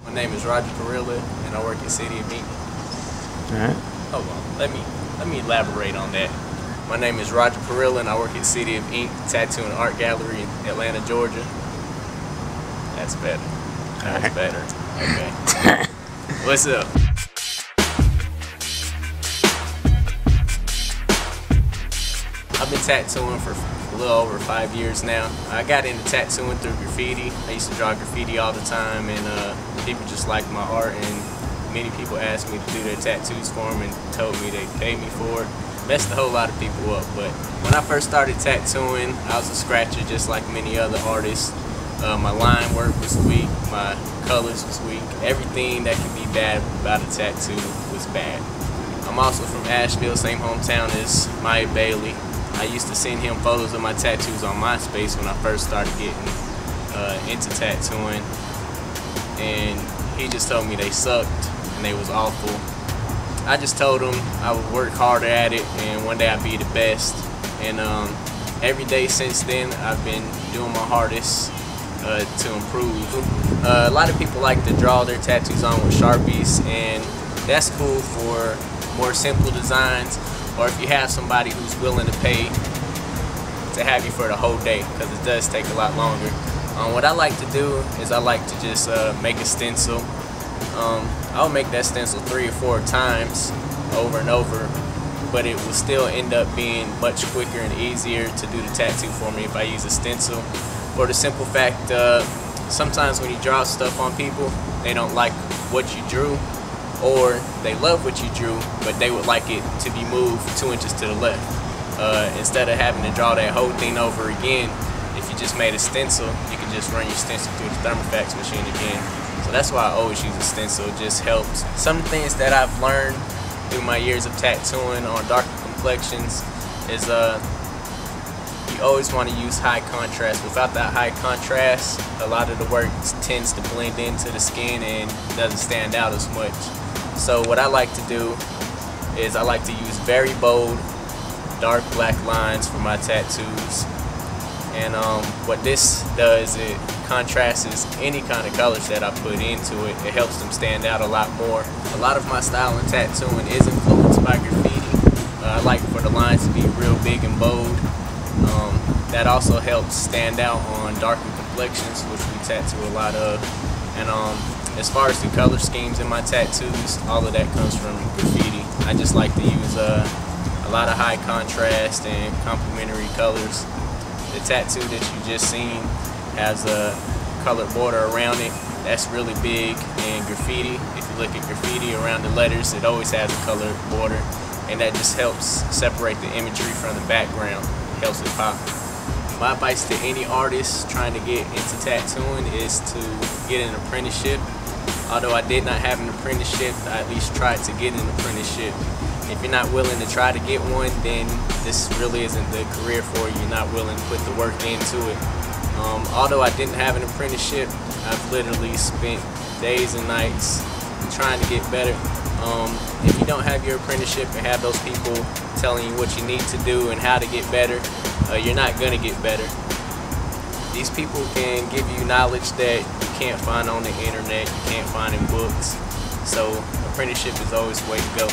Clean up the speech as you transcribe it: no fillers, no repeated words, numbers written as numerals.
My name is Parrilla, and I work at City of Ink. Alright. Hold on, let me elaborate on that. My name is Parrilla, and I work at City of Ink Tattoo and Art Gallery in Atlanta, Georgia. That's better. That's better. Okay. What's up? I've been tattooing for a little over 5 years now. I got into tattooing through graffiti. I used to draw graffiti all the time, and people just liked my art, and many people asked me to do their tattoos for them and told me they'd pay me for it. Messed a whole lot of people up, but when I first started tattooing, I was a scratcher just like many other artists. My line work was weak, my colors was weak. Everything that can be bad about a tattoo was bad. I'm also from Asheville, same hometown as Maya Bailey. I used to send him photos of my tattoos on MySpace when I first started getting into tattooing, and he just told me they sucked and they was awful. I just told him I would work harder at it and one day I'd be the best. And every day since then I've been doing my hardest to improve. A lot of people like to draw their tattoos on with Sharpies, and that's cool for more simple designs, or if you have somebody who's willing to pay to have you for the whole day, because it does take a lot longer. What I like to do is I like to just make a stencil. I'll make that stencil 3 or 4 times over and over, but it will still end up being much quicker and easier to do the tattoo for me if I use a stencil. For the simple fact, sometimes when you draw stuff on people, they don't like what you drew, or they love what you drew, but they would like it to be moved 2 inches to the left. Instead of having to draw that whole thing over again, if you just made a stencil, you can just run your stencil through the thermofax machine again. So that's why I always use a stencil. It just helps. Some things that I've learned through my years of tattooing on darker complexions is you always want to use high contrast. Without that high contrast, a lot of the work tends to blend into the skin and doesn't stand out as much. So what I like to do is I like to use very bold, dark black lines for my tattoos. And what this does, it contrasts any kind of colors that I put into it. It helps them stand out a lot more. A lot of my style in tattooing is influenced by graffiti. I like for the lines to be real big and bold. That also helps stand out on darker complexions, which we tattoo a lot of. And as far as the color schemes in my tattoos, all of that comes from graffiti. I just like to use a lot of high contrast and complementary colors. The tattoo that you just seen has a colored border around it. That's really big in graffiti. If you look at graffiti around the letters, it always has a colored border, and that just helps separate the imagery from the background. It helps it pop. My advice to any artist trying to get into tattooing is to get an apprenticeship. Although I did not have an apprenticeship, I at least tried to get an apprenticeship. If you're not willing to try to get one, then this really isn't the career for you. You're not willing to put the work into it. Although I didn't have an apprenticeship, I've literally spent days and nights trying to get better. If you don't have your apprenticeship and have those people telling you what you need to do and how to get better, you're not going to get better. These people can give you knowledge that you can't find on the internet, you can't find in books. So apprenticeship is always the way to go.